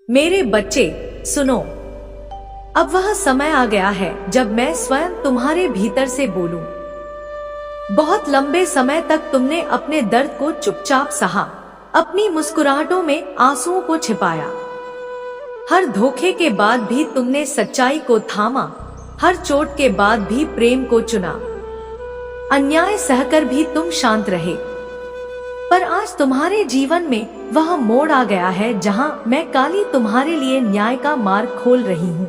मेरे बच्चे सुनो, अब वह समय आ गया है जब मैं स्वयं तुम्हारे भीतर से बोलूं। बहुत लंबे समय तक तुमने अपने दर्द को चुपचाप सहा, अपनी मुस्कुराहटों में आंसुओं को छिपाया। हर धोखे के बाद भी तुमने सच्चाई को थामा, हर चोट के बाद भी प्रेम को चुना। अन्याय सहकर भी तुम शांत रहे। पर आज तुम्हारे जीवन में वह मोड़ आ गया है जहां मैं काली तुम्हारे लिए न्याय का मार्ग खोल रही हूं।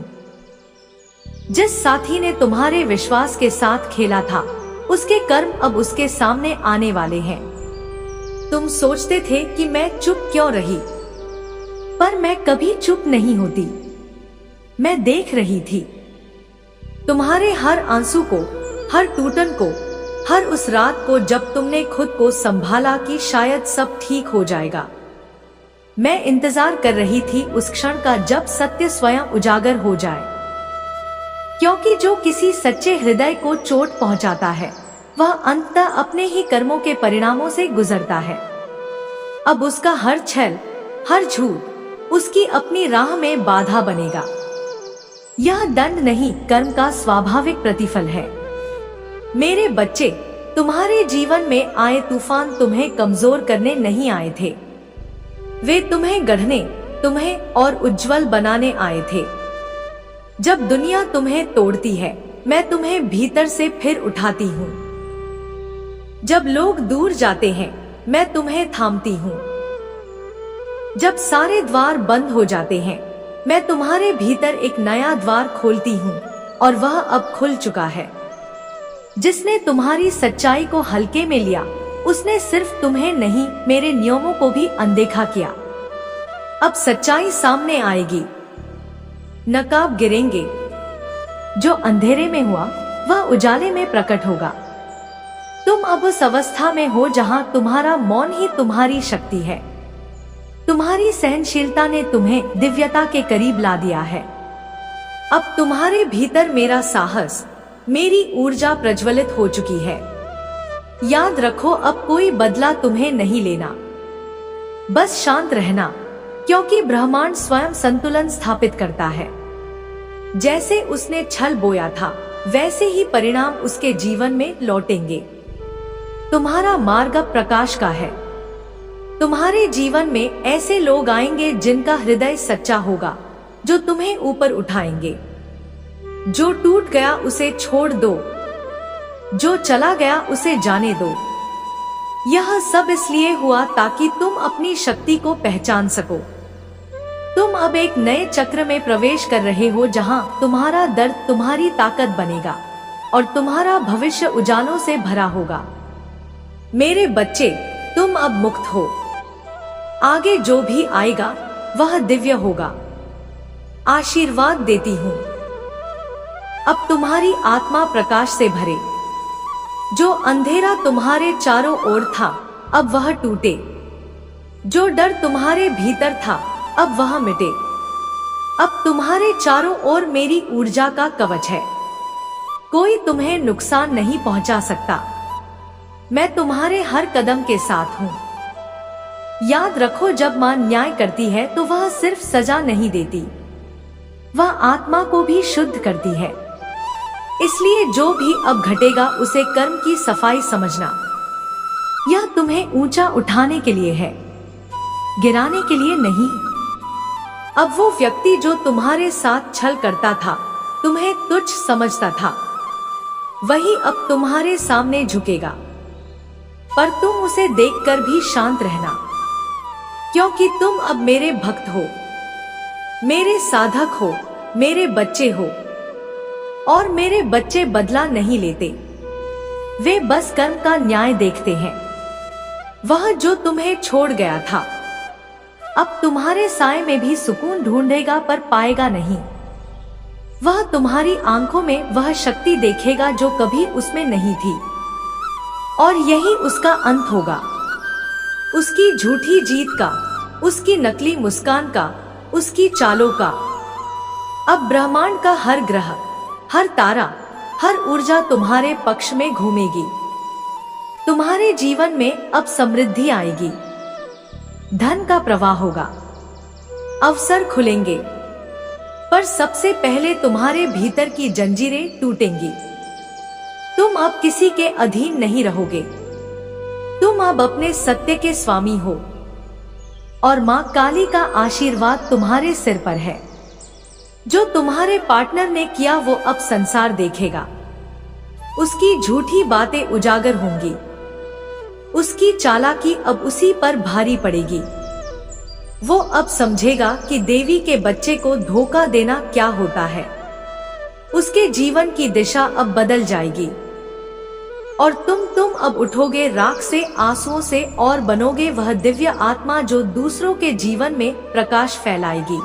जिस साथी ने तुम्हारे विश्वास के साथ खेला था, उसके कर्म अब उसके सामने आने वाले हैं। तुम सोचते थे कि मैं चुप क्यों रही, पर मैं कभी चुप नहीं होती। मैं देख रही थी तुम्हारे हर आंसू को, हर टूटन को, हर उस रात को जब तुमने खुद को संभाला कि शायद सब ठीक हो जाएगा। मैं इंतजार कर रही थी उस क्षण का जब सत्य स्वयं उजागर हो जाए, क्योंकि जो किसी सच्चे हृदय को चोट पहुंचाता है, वह अंततः अपने ही कर्मों के परिणामों से गुजरता है। अब उसका हर छल, हर झूठ उसकी अपनी राह में बाधा बनेगा। यह दंड नहीं, कर्म का स्वाभाविक प्रतिफल है। मेरे बच्चे, तुम्हारे जीवन में आए तूफान तुम्हें कमजोर करने नहीं आए थे। वे तुम्हें गढ़ने, तुम्हें और उज्जवल बनाने आए थे। जब दुनिया तुम्हें तोड़ती है, मैं तुम्हें भीतर से फिर उठाती हूँ। जब लोग दूर जाते हैं, मैं तुम्हें थामती हूँ। जब सारे द्वार बंद हो जाते हैं, मैं तुम्हारे भीतर एक नया द्वार खोलती हूँ, और वह अब खुल चुका है। जिसने तुम्हारी सच्चाई को हल्के में लिया, उसने सिर्फ तुम्हें नहीं, मेरे नियमों को भी अनदेखा किया। अब सच्चाई सामने आएगी, नकाब गिरेंगे। जो अंधेरे में हुआ, वह उजाले में प्रकट होगा। तुम अब उस अवस्था में हो जहां तुम्हारा मौन ही तुम्हारी शक्ति है। तुम्हारी सहनशीलता ने तुम्हें दिव्यता के करीब ला दिया है। अब तुम्हारे भीतर मेरा साहस, मेरी ऊर्जा प्रज्वलित हो चुकी है। याद रखो, अब कोई बदला तुम्हें नहीं लेना। बस शांत रहना, क्योंकि ब्रह्मांड स्वयं संतुलन स्थापित करता है। जैसे उसने छल बोया था, वैसे ही परिणाम उसके जीवन में लौटेंगे। तुम्हारा मार्ग अब प्रकाश का है। तुम्हारे जीवन में ऐसे लोग आएंगे जिनका हृदय सच्चा होगा, जो तुम्हें ऊपर उठाएंगे। जो टूट गया उसे छोड़ दो, जो चला गया उसे जाने दो। यह सब इसलिए हुआ ताकि तुम अपनी शक्ति को पहचान सको। तुम अब एक नए चक्र में प्रवेश कर रहे हो जहां तुम्हारा दर्द तुम्हारी ताकत बनेगा और तुम्हारा भविष्य उजालों से भरा होगा। मेरे बच्चे, तुम अब मुक्त हो। आगे जो भी आएगा वह दिव्य होगा। आशीर्वाद देती हूँ। अब तुम्हारी आत्मा प्रकाश से भरे। जो अंधेरा तुम्हारे चारों ओर था, अब वह टूटे। जो डर तुम्हारे भीतर था, अब वह मिटे। अब तुम्हारे चारों ओर मेरी ऊर्जा का कवच है। कोई तुम्हें नुकसान नहीं पहुंचा सकता। मैं तुम्हारे हर कदम के साथ हूँ। याद रखो, जब मां न्याय करती है तो वह सिर्फ सजा नहीं देती, वह आत्मा को भी शुद्ध करती है। इसलिए जो भी अब घटेगा उसे कर्म की सफाई समझना। यह तुम्हें ऊंचा उठाने के लिए है, गिराने के लिए नहीं। अब वो व्यक्ति जो तुम्हारे साथ छल करता था, तुम्हें तुच्छ समझता था, वही अब तुम्हारे सामने झुकेगा। पर तुम उसे देखकर भी शांत रहना, क्योंकि तुम अब मेरे भक्त हो, मेरे साधक हो, मेरे बच्चे हो। और मेरे बच्चे बदला नहीं लेते, वे बस कर्म का न्याय देखते हैं। वह जो तुम्हें छोड़ गया था, अब तुम्हारे साए में भी सुकून ढूंढेगा पर पाएगा नहीं। वह तुम्हारी आंखों में वह शक्ति देखेगा जो कभी उसमें नहीं थी, और यही उसका अंत होगा। उसकी झूठी जीत का, उसकी नकली मुस्कान का, उसकी चालों का। अब ब्रह्मांड का हर ग्रह, हर तारा, हर ऊर्जा तुम्हारे पक्ष में घूमेगी। तुम्हारे जीवन में अब समृद्धि आएगी, धन का प्रवाह होगा, अवसर खुलेंगे, पर सबसे पहले तुम्हारे भीतर की जंजीरें टूटेंगी। तुम अब किसी के अधीन नहीं रहोगे। तुम अब अपने सत्य के स्वामी हो और मां काली का आशीर्वाद तुम्हारे सिर पर है। जो तुम्हारे पार्टनर ने किया वो अब संसार देखेगा। उसकी झूठी बातें उजागर होंगी। उसकी चालाकी अब उसी पर भारी पड़ेगी। वो अब समझेगा कि देवी के बच्चे को धोखा देना क्या होता है। उसके जीवन की दिशा अब बदल जाएगी और तुम अब उठोगे राख से, आंसुओं से और बनोगे वह दिव्य आत्मा जो दूसरों के जीवन में प्रकाश फैलाएगी।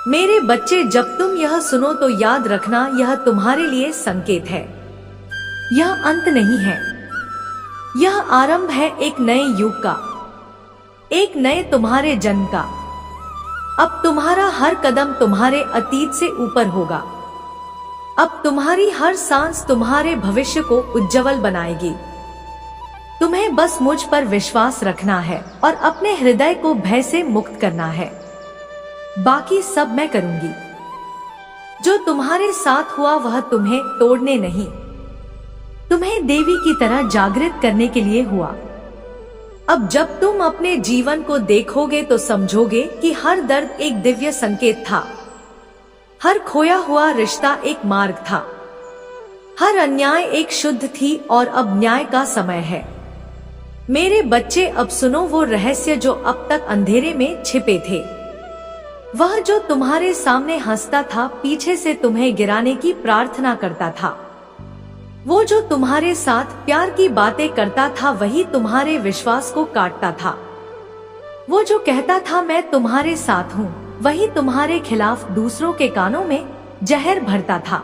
मेरे बच्चे, जब तुम यह सुनो तो याद रखना, यह तुम्हारे लिए संकेत है। यह अंत नहीं है, यह आरंभ है एक नए युग का, एक नए तुम्हारे जन्म का। अब तुम्हारा हर कदम तुम्हारे अतीत से ऊपर होगा। अब तुम्हारी हर सांस तुम्हारे भविष्य को उज्जवल बनाएगी। तुम्हें बस मुझ पर विश्वास रखना है और अपने हृदय को भय से मुक्त करना है। बाकी सब मैं करूंगी। जो तुम्हारे साथ हुआ वह तुम्हें तोड़ने नहीं, तुम्हें देवी की तरह जागृत करने के लिए हुआ। अब जब तुम अपने जीवन को देखोगे तो समझोगे कि हर दर्द एक दिव्य संकेत था, हर खोया हुआ रिश्ता एक मार्ग था, हर अन्याय एक शुद्ध थी और अब न्याय का समय है। मेरे बच्चे, अब सुनो वो रहस्य जो अब तक अंधेरे में छिपे थे। वह जो तुम्हारे सामने हंसता था, पीछे से तुम्हें गिराने की प्रार्थना करता था। वो जो तुम्हारे साथ प्यार की बातें करता था, वही तुम्हारे विश्वास को काटता था। वो जो कहता था मैं तुम्हारे साथ हूँ, वही तुम्हारे खिलाफ दूसरों के कानों में जहर भरता था।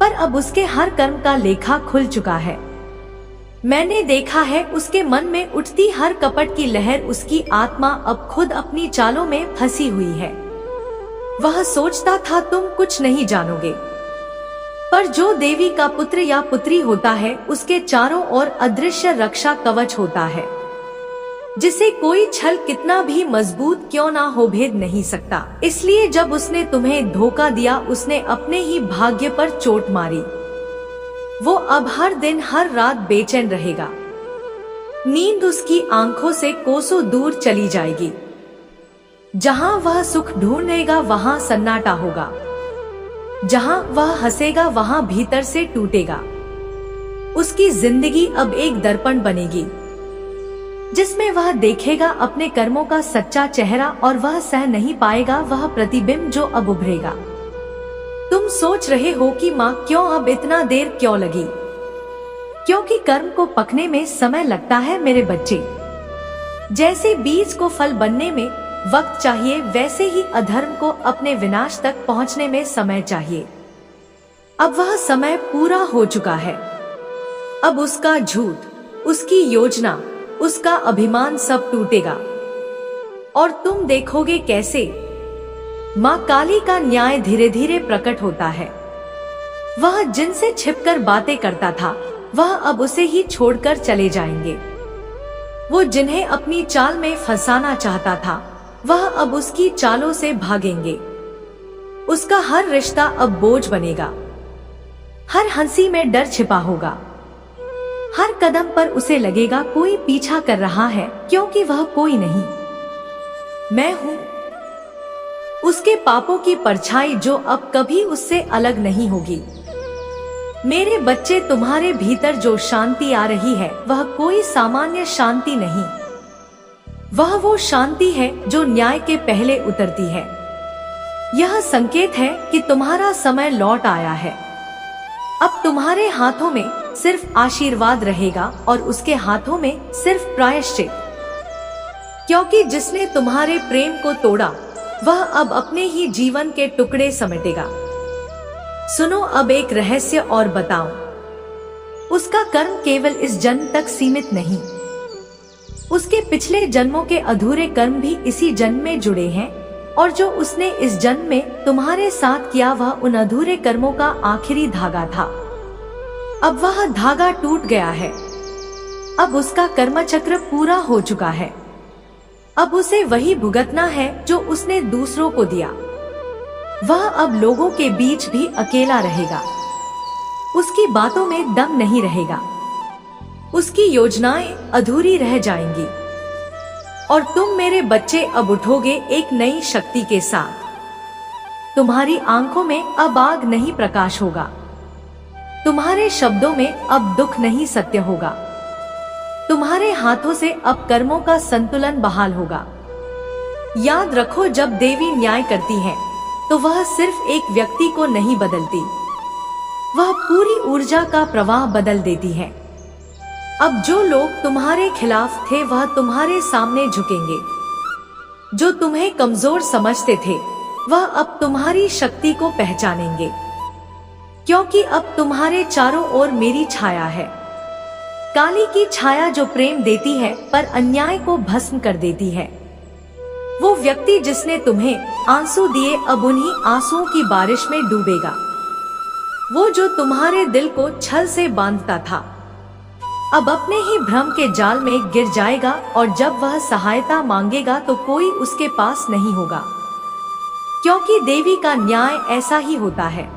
पर अब उसके हर कर्म का लेखा खुल चुका है। मैंने देखा है उसके मन में उठती हर कपट की लहर। उसकी आत्मा अब खुद अपनी चालों में फंसी हुई है। वह सोचता था तुम कुछ नहीं जानोगे, पर जो देवी का पुत्र या पुत्री होता है उसके चारों ओर अदृश्य रक्षा कवच होता है, जिसे कोई छल कितना भी मजबूत क्यों ना हो भेद नहीं सकता। इसलिए जब उसने तुम्हें धोखा दिया, उसने अपने ही भाग्य पर चोट मारी। वो अब हर दिन हर रात बेचैन रहेगा। नींद उसकी आंखों से कोसों दूर चली जाएगी। जहां वह सुख ढूंढेगा वहां सन्नाटा होगा। जहां वह हंसेगा वहां भीतर से टूटेगा। उसकी जिंदगी अब एक दर्पण बनेगी जिसमें वह देखेगा अपने कर्मों का सच्चा चेहरा और वह सह नहीं पाएगा वह प्रतिबिंब जो अब उभरेगा। तुम सोच रहे हो कि माँ क्यों अब इतना देर क्यों लगी? क्योंकि कर्म को पकने में समय लगता है मेरे बच्चे। जैसे बीज को फल बनने में वक्त चाहिए, वैसे ही अधर्म को अपने विनाश तक पहुंचने में समय चाहिए। अब वह समय पूरा हो चुका है। अब उसका झूठ, उसकी योजना, उसका अभिमान सब टूटेगा और तुम देखोगे कैसे माँ काली का न्याय धीरे धीरे प्रकट होता है। वह जिनसे छिपकर बातें करता था वह अब उसे ही छोड़कर चले जाएंगे। वो जिन्हें अपनी चाल में फंसाना चाहता था वह अब उसकी चालों से भागेंगे। उसका हर रिश्ता अब बोझ बनेगा। हर हंसी में डर छिपा होगा। हर कदम पर उसे लगेगा कोई पीछा कर रहा है, क्योंकि वह कोई नहीं, मैं हूं। उसके पापों की परछाई जो अब कभी उससे अलग नहीं होगी। मेरे बच्चे, तुम्हारे भीतर जो शांति आ रही है वह कोई सामान्य शांति नहीं। वह वो शांति है जो न्याय के पहले उतरती है। यह संकेत है कि तुम्हारा समय लौट आया है। अब तुम्हारे हाथों में सिर्फ आशीर्वाद रहेगा और उसके हाथों में सिर्फ प्रायश्चित, क्योंकि जिसने तुम्हारे प्रेम को तोड़ा वह अब अपने ही जीवन के टुकड़े समेटेगा। सुनो अब एक रहस्य और बताऊं। उसका कर्म केवल इस जन्म तक सीमित नहीं, उसके पिछले जन्मों के अधूरे कर्म भी इसी जन्म में जुड़े हैं, और जो उसने इस जन्म में तुम्हारे साथ किया वह उन अधूरे कर्मों का आखिरी धागा था। अब वह धागा टूट गया है। अब उसका कर्मचक्र पूरा हो चुका है। अब उसे वही भुगतना है जो उसने दूसरों को दिया। वह अब लोगों के बीच भी अकेला रहेगा। उसकी बातों में दम नहीं रहेगा। उसकी योजनाएं अधूरी रह जाएंगी। और तुम मेरे बच्चे अब उठोगे एक नई शक्ति के साथ। तुम्हारी आंखों में अब आग नहीं प्रकाश होगा। तुम्हारे शब्दों में अब दुख नहीं सत्य होगा। तुम्हारे हाथों से अब कर्मों का संतुलन बहाल होगा। याद रखो, जब देवी न्याय करती है तो वह सिर्फ एक व्यक्ति को नहीं बदलती, वह पूरी ऊर्जा का प्रवाह बदल देती है। अब जो लोग तुम्हारे खिलाफ थे वह तुम्हारे सामने झुकेंगे। जो तुम्हें कमजोर समझते थे वह अब तुम्हारी शक्ति को पहचानेंगे, क्योंकि अब तुम्हारे चारों ओर मेरी छाया है। काली की छाया जो प्रेम देती है पर अन्याय को भस्म कर देती है। वो व्यक्ति जिसने तुम्हें आंसू दिए अब उन्हीं आंसुओं की बारिश में डूबेगा। वो जो तुम्हारे दिल को छल से बांधता था अब अपने ही भ्रम के जाल में गिर जाएगा, और जब वह सहायता मांगेगा तो कोई उसके पास नहीं होगा, क्योंकि देवी का न्याय ऐसा ही होता है।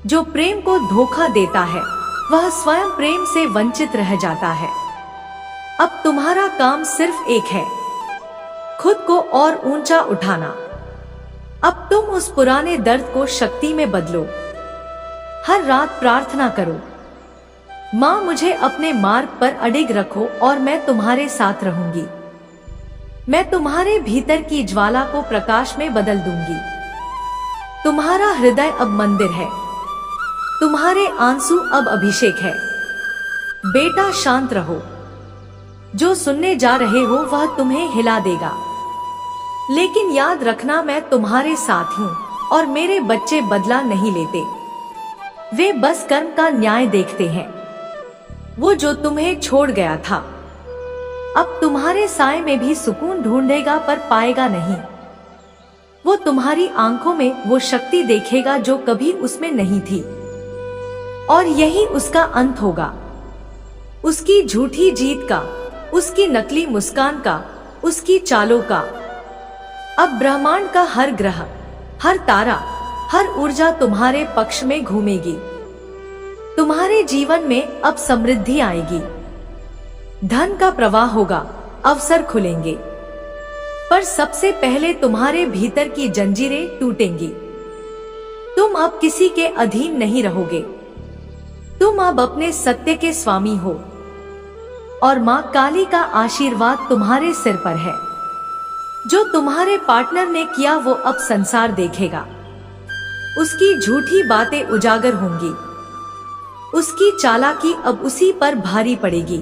जो प्रेम को धोखा देता है वह स्वयं प्रेम से वंचित रह जाता है। अब तुम्हारा काम सिर्फ एक है, खुद को और ऊंचा उठाना। अब तुम उस पुराने दर्द को शक्ति में बदलो। हर रात प्रार्थना करो, माँ मुझे अपने मार्ग पर अडिग रखो और मैं तुम्हारे साथ रहूंगी। मैं तुम्हारे भीतर की ज्वाला को प्रकाश में बदल दूंगी। तुम्हारा हृदय अब मंदिर है, तुम्हारे आंसू अब अभिषेक है। बेटा शांत रहो, जो सुनने जा रहे हो वह तुम्हें हिला देगा, लेकिन याद रखना मैं तुम्हारे साथ हूँ और मेरे बच्चे बदला नहीं लेते। वे बस कर्म का न्याय देखते हैं। वो जो तुम्हें छोड़ गया था अब तुम्हारे साए में भी सुकून ढूंढेगा पर पाएगा नहीं। वो तुम्हारी आंखों में वो शक्ति देखेगा जो कभी उसमें नहीं थी, और यही उसका अंत होगा। उसकी झूठी जीत का, उसकी नकली मुस्कान का, उसकी चालों का। अब ब्रह्मांड का हर ग्रह, हर तारा, हर ऊर्जा तुम्हारे पक्ष में घूमेगी। तुम्हारे जीवन में अब समृद्धि आएगी, धन का प्रवाह होगा, अवसर खुलेंगे। पर सबसे पहले तुम्हारे भीतर की जंजीरें टूटेंगी। तुम अब किसी के अधीन नहीं रहोगे। तुम अब अपने सत्य के स्वामी हो, और माँ काली का आशीर्वाद तुम्हारे सिर पर है। जो तुम्हारे पार्टनर ने किया वो अब संसार देखेगा। उसकी झूठी बातें उजागर होंगी। उसकी चालाकी अब उसी पर भारी पड़ेगी।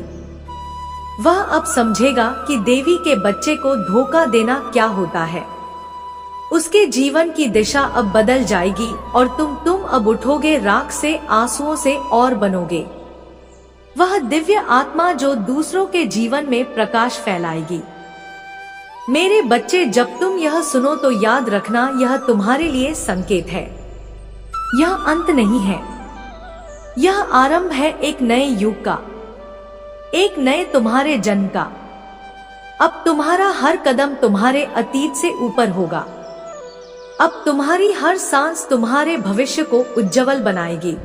वह अब समझेगा कि देवी के बच्चे को धोखा देना क्या होता है। उसके जीवन की दिशा अब बदल जाएगी और तुम अब उठोगे राख से, आंसुओं से और बनोगे वह दिव्य आत्मा जो दूसरों के जीवन में प्रकाश फैलाएगी। मेरे बच्चे, जब तुम यह सुनो तो याद रखना, यह तुम्हारे लिए संकेत है। यह अंत नहीं है, यह आरंभ है एक नए युग का, एक नए तुम्हारे जन्म का। अब तुम्हारा हर कदम तुम्हारे अतीत से ऊपर होगा। अब तुम्हारी हर सांस तुम्हारे भविष्य को उज्जवल बनाएगी।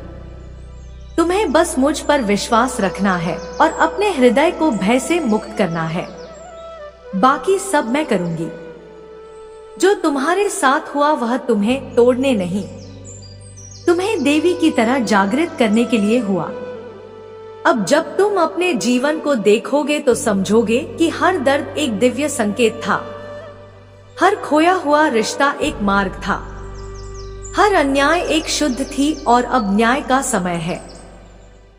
तुम्हें बस मुझ पर विश्वास रखना है और अपने हृदय को भय से मुक्त करना है। बाकी सब मैं करूंगी। जो तुम्हारे साथ हुआ वह तुम्हें तोड़ने नहीं, तुम्हें देवी की तरह जागृत करने के लिए हुआ। अब जब तुम अपने जीवन को देखोगे तो समझोगे कि हर दर्द एक दिव्य संकेत था, हर खोया हुआ रिश्ता एक मार्ग था, हर अन्याय एक शुद्ध थी, और अब न्याय का समय है।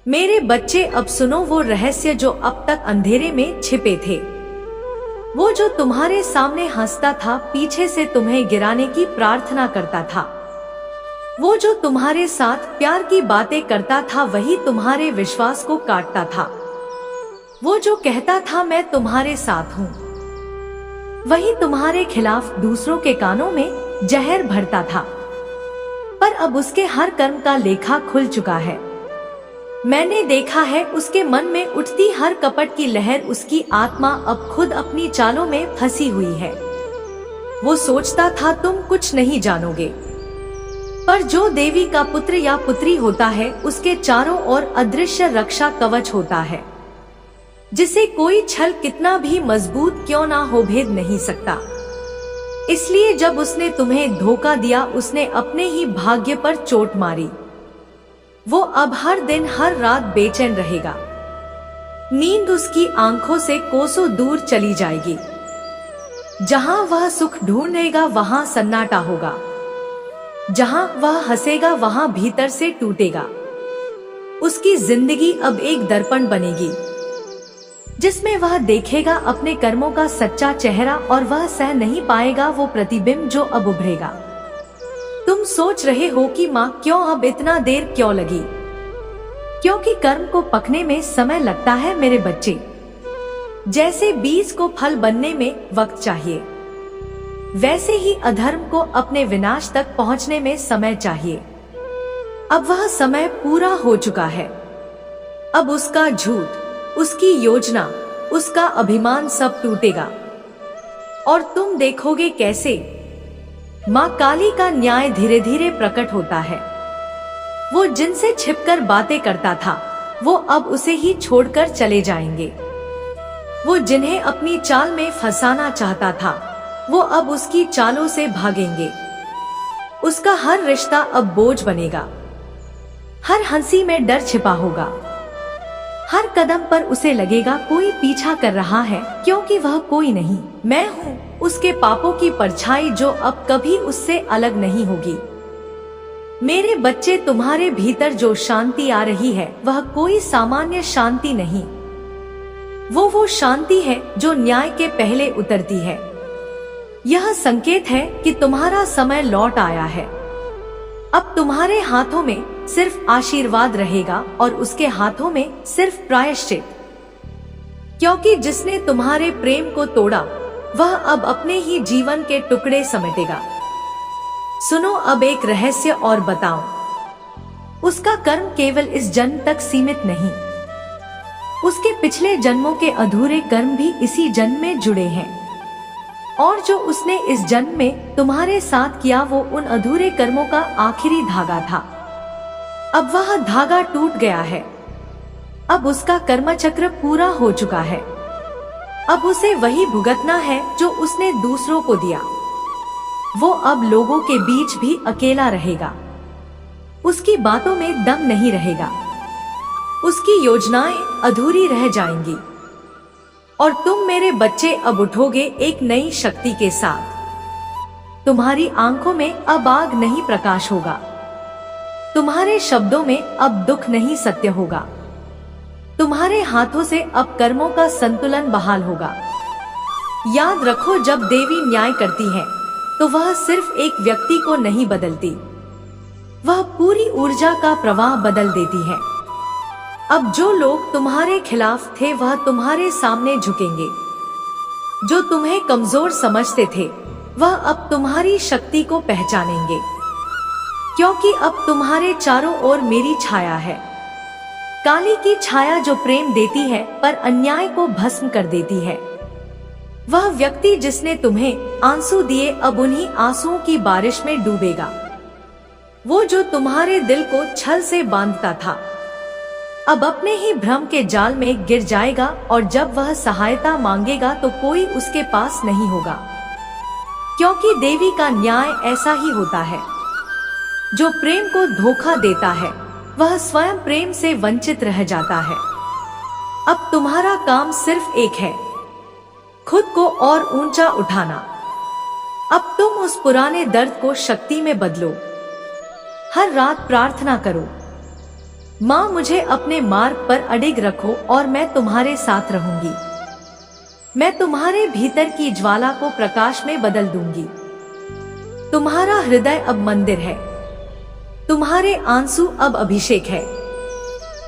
मेरे बच्चे, अब सुनो वो रहस्य जो अब तक अंधेरे में छिपे थे। वो जो तुम्हारे सामने हंसता था, पीछे से तुम्हें गिराने की प्रार्थना करता था। वो जो तुम्हारे साथ प्यार की बातें करता था, वही तुम्हारे विश्वास को काटता था। वो जो कहता था मैं तुम्हारे साथ हूँ, वही तुम्हारे खिलाफ दूसरों के कानों में जहर भरता था। पर अब उसके हर कर्म का लेखा खुल चुका है। मैंने देखा है उसके मन में उठती हर कपट की लहर, उसकी आत्मा अब खुद अपनी चालों में फंसी हुई है। वो सोचता था तुम कुछ नहीं जानोगे, पर जो देवी का पुत्र या पुत्री होता है उसके चारों ओर अदृश्य रक्षा कवच होता है, जिसे कोई छल कितना भी मजबूत क्यों ना हो भेद नहीं सकता। इसलिए जब उसने तुम्हें धोखा दिया, उसने अपने ही भाग्य पर चोट मारी। वो अब हर दिन हर रात बेचैन रहेगा। नींद उसकी आंखों से कोसों दूर चली जाएगी। जहां वह सुख ढूंढेगा वहां सन्नाटा होगा। जहां वह हंसेगा वहां भीतर से टूटेगा। उसकी जिंदगी अब एक दर्पण बनेगी, जिसमें वह देखेगा अपने कर्मों का सच्चा चेहरा, और वह सह नहीं पाएगा वो प्रतिबिंब जो अब उभरेगा। तुम सोच रहे हो कि माँ क्यों अब इतना देर क्यों लगी? क्योंकि कर्म को पकने में समय लगता है मेरे बच्चे। जैसे बीज को फल बनने में वक्त चाहिए, वैसे ही अधर्म को अपने विनाश तक पहुंचने में समय चाहिए। अब वह समय पूरा हो चुका है। अब उसका झूठ, उसकी योजना, उसका अभिमान सब टूटेगा, और तुम देखोगे कैसे माँ काली का न्याय धीरे धीरे प्रकट होता है। वो जिनसे छिपकर बातें करता था वो अब उसे ही छोड़कर चले जाएंगे। वो जिन्हें अपनी चाल में फंसाना चाहता था वो अब उसकी चालों से भागेंगे। उसका हर रिश्ता अब बोझ बनेगा। हर हंसी में डर छिपा होगा। हर कदम पर उसे लगेगा कोई पीछा कर रहा है, क्योंकि वह कोई नहीं, मैं हूँ, उसके पापों की परछाई जो अब कभी उससे अलग नहीं होगी। मेरे बच्चे, तुम्हारे भीतर जो शांति आ रही है वह कोई सामान्य शांति नहीं। वो शांति है जो न्याय के पहले उतरती है। यह संकेत है कि तुम्हारा समय लौट आया है। अब तुम्हारे हाथों में सिर्फ आशीर्वाद रहेगा और उसके हाथों में सिर्फ प्रायश्चित, क्योंकि जिसने तुम्हारे प्रेम को तोड़ा वह अब अपने ही जीवन के टुकड़े समेटेगा। सुनो अब एक रहस्य और बताऊं। उसका कर्म केवल इस जन्म तक सीमित नहीं, उसके पिछले जन्मों के अधूरे कर्म भी इसी जन्म में जुड़े हैं, और जो उसने इस जन्म में तुम्हारे साथ किया वो उन अधूरे कर्मों का आखिरी धागा था। अब वह धागा टूट गया है। अब उसका कर्मचक्र पूरा हो चुका है। अब उसे वही भुगतना है जो उसने दूसरों को दिया। वो अब लोगों के बीच भी अकेला रहेगा। उसकी बातों में दम नहीं रहेगा। उसकी योजनाएं अधूरी रह जाएंगी, और तुम मेरे बच्चे अब उठोगे एक नई शक्ति के साथ। तुम्हारी आंखों में अब आग नहीं प्रकाश होगा। तुम्हारे शब्दों में अब दुख नहीं सत्य होगा। तुम्हारे हाथों से अब कर्मों का संतुलन बहाल होगा। याद रखो, जब देवी न्याय करती है तो वह सिर्फ एक व्यक्ति को नहीं बदलती, वह पूरी ऊर्जा का प्रवाह बदल देती है। अब जो लोग तुम्हारे खिलाफ थे वह तुम्हारे सामने झुकेंगे। जो तुम्हें कमजोर समझते थे वह अब तुम्हारी शक्ति को पहचानेंगे, क्योंकि अब तुम्हारे चारों ओर मेरी छाया है। काली की छाया जो प्रेम देती है पर अन्याय को भस्म कर देती है। वह व्यक्ति जिसने तुम्हें आंसू दिए अब उन्हीं आंसुओं की बारिश में डूबेगा। वो जो तुम्हारे दिल को छल से बांधता था अब अपने ही भ्रम के जाल में गिर जाएगा, और जब वह सहायता मांगेगा तो कोई उसके पास नहीं होगा, क्योंकि देवी का न्याय ऐसा ही होता है। जो प्रेम को धोखा देता है वह स्वयं प्रेम से वंचित रह जाता है। अब तुम्हारा काम सिर्फ एक है, खुद को और ऊंचा उठाना। अब तुम उस पुराने दर्द को शक्ति में बदलो। हर रात प्रार्थना करो, माँ मुझे अपने मार्ग पर अडिग रखो और मैं तुम्हारे साथ रहूंगी। मैं तुम्हारे भीतर की ज्वाला को प्रकाश में बदल दूंगी। तुम्हारा हृदय अब मंदिर है, तुम्हारे आंसू अब अभिषेक है।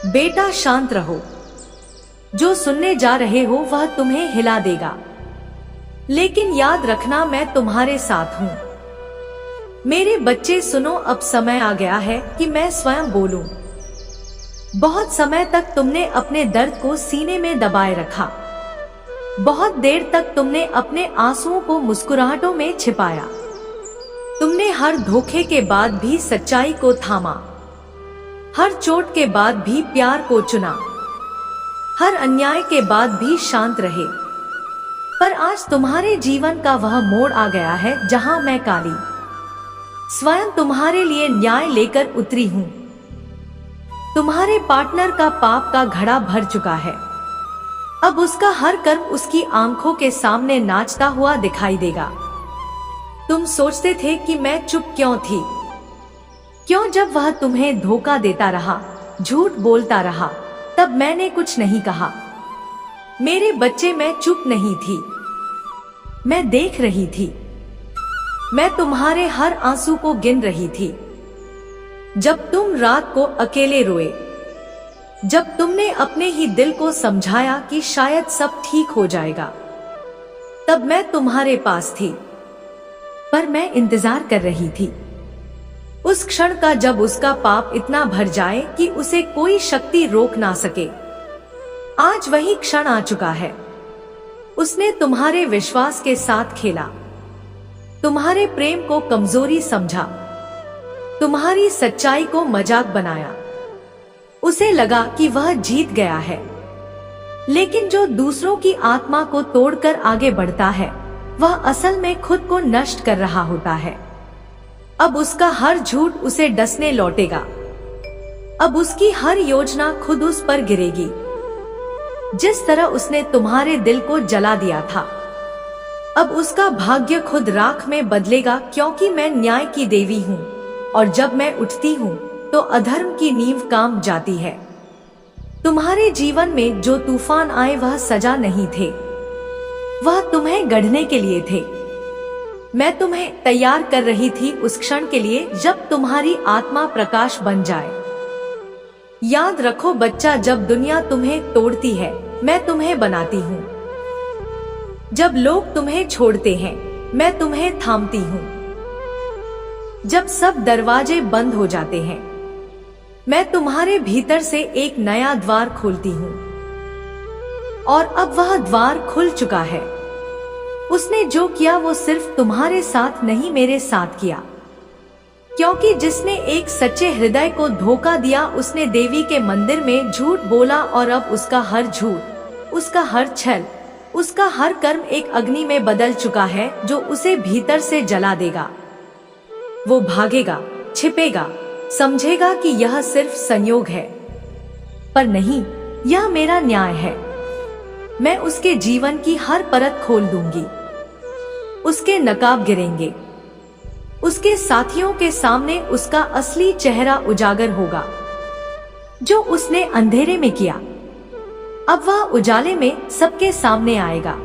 बेटा शांत रहो, जो सुनने जा रहे हो वह तुम्हें हिला देगा, लेकिन याद रखना मैं तुम्हारे साथ हूँ। मेरे बच्चे सुनो, अब समय आ गया है कि मैं स्वयं बोलूं। बहुत समय तक तुमने अपने दर्द को सीने में दबाए रखा। बहुत देर तक तुमने अपने आंसुओं को मुस्कुराहटों में छिपाया। तुमने हर धोखे के बाद भी सच्चाई को थामा, हर चोट के बाद भी प्यार को चुना, हर अन्याय के बाद भी शांत रहे। पर आज तुम्हारे जीवन का वह मोड़ आ गया है जहां मैं काली स्वयं तुम्हारे लिए न्याय लेकर उतरी हूं। तुम्हारे पार्टनर का पाप का घड़ा भर चुका है। अब उसका हर कर्म उसकी आंखों के सामने नाचता हुआ दिखाई देगा। तुम सोचते थे कि मैं चुप क्यों थी, क्यों जब वह तुम्हें धोखा देता रहा, झूठ बोलता रहा, तब मैंने कुछ नहीं कहा। मेरे बच्चे, मैं चुप नहीं थी, मैं देख रही थी। मैं तुम्हारे हर आंसू को गिन रही थी। जब तुम रात को अकेले रोए, जब तुमने अपने ही दिल को समझाया कि शायद सब ठीक हो जाएगा, तब मैं तुम्हारे पास थी। पर मैं इंतजार कर रही थी उस क्षण का जब उसका पाप इतना भर जाए कि उसे कोई शक्ति रोक ना सके। आज वही क्षण आ चुका है। उसने तुम्हारे विश्वास के साथ खेला, तुम्हारे प्रेम को कमजोरी समझा, तुम्हारी सच्चाई को मजाक बनाया। उसे लगा कि वह जीत गया है, लेकिन जो दूसरों की आत्मा को तोड़कर आगे बढ़ता है, वह असल में खुद को नष्ट कर रहा होता है। अब उसका हर झूठ उसे डसने लौटेगा। अब उसकी हर योजना खुद उस पर गिरेगी। जिस तरह उसने तुम्हारे दिल को जला दिया था, अब उसका भाग्य खुद राख में बदलेगा, क्योंकि मैं न्याय की देवी हूँ और जब मैं उठती हूँ तो अधर्म की नींव कांप जाती है। तुम्हारे जीवन में जो तूफान आए वह सजा नहीं थे, वह तुम्हें गढ़ने के लिए थे। मैं तुम्हें तैयार कर रही थी उस क्षण के लिए जब तुम्हारी आत्मा प्रकाश बन जाए। याद रखो बच्चा, जब दुनिया तुम्हें तोड़ती है, मैं तुम्हें बनाती हूँ। जब लोग तुम्हें छोड़ते हैं, मैं तुम्हें थामती हूँ। जब सब दरवाजे बंद हो जाते हैं, मैं तुम्हारे भीतर से एक नया द्वार खोलती हूँ। और अब वह द्वार खुल चुका है। उसने जो किया वो सिर्फ तुम्हारे साथ नहीं, मेरे साथ किया। क्योंकि जिसने एक सच्चे हृदय को धोखा दिया, उसने देवी के मंदिर में झूठ बोला और अब उसका हर झूठ, उसका हर छल, उसका हर कर्म एक अग्नि में बदल चुका है जो उसे भीतर से जला देगा। वो भागेगा, छिपेगा, समझेगा कि यह सिर्फ संयोग है, पर नहीं, यह मेरा न्याय है। मैं उसके जीवन की हर परत खोल दूंगी। उसके नकाब गिरेंगे। उसके साथियों के सामने उसका असली चेहरा उजागर होगा। जो उसने अंधेरे में किया, अब वह उजाले में सबके सामने आएगा।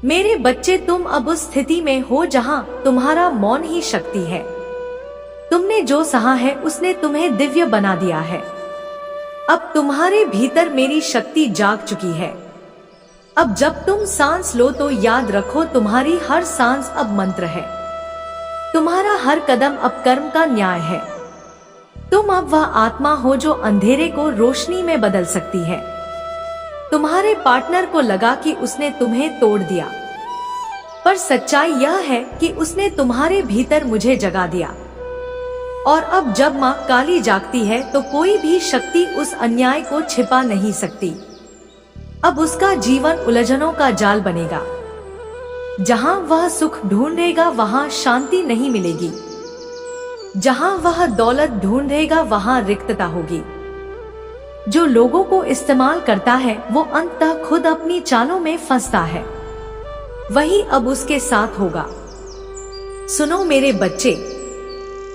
मेरे बच्चे, तुम अब उस स्थिति में हो जहां तुम्हारा मौन ही शक्ति है। तुमने जो सहा है उसने तुम्हें दिव्य बना दिया है। अब तुम्हारे भीतर मेरी शक्ति जाग चुकी है। अब जब तुम सांस लो तो याद रखो, तुम्हारी हर सांस अब मंत्र है। तुम्हारा हर कदम अब कर्म का न्याय है। तुम अब वह आत्मा हो जो अंधेरे को रोशनी में बदल सकती है। तुम्हारे पार्टनर को लगा कि उसने तुम्हें तोड़ दिया, पर सच्चाई यह है कि उसने तुम्हारे भीतर मुझे जगा दिया। और अब जब माँ काली जागती है तो कोई भी शक्ति उस अन्याय को छिपा नहीं सकती। अब उसका जीवन उलझनों का जाल बनेगा। जहां वह सुख ढूंढेगा वहां शांति नहीं मिलेगी। जहां वह दौलत ढूंढेगा वहां रिक्तता होगी। जो लोगों को इस्तेमाल करता है वो अंततः खुद अपनी चालों में फंसता है। वही अब उसके साथ होगा। सुनो मेरे बच्चे,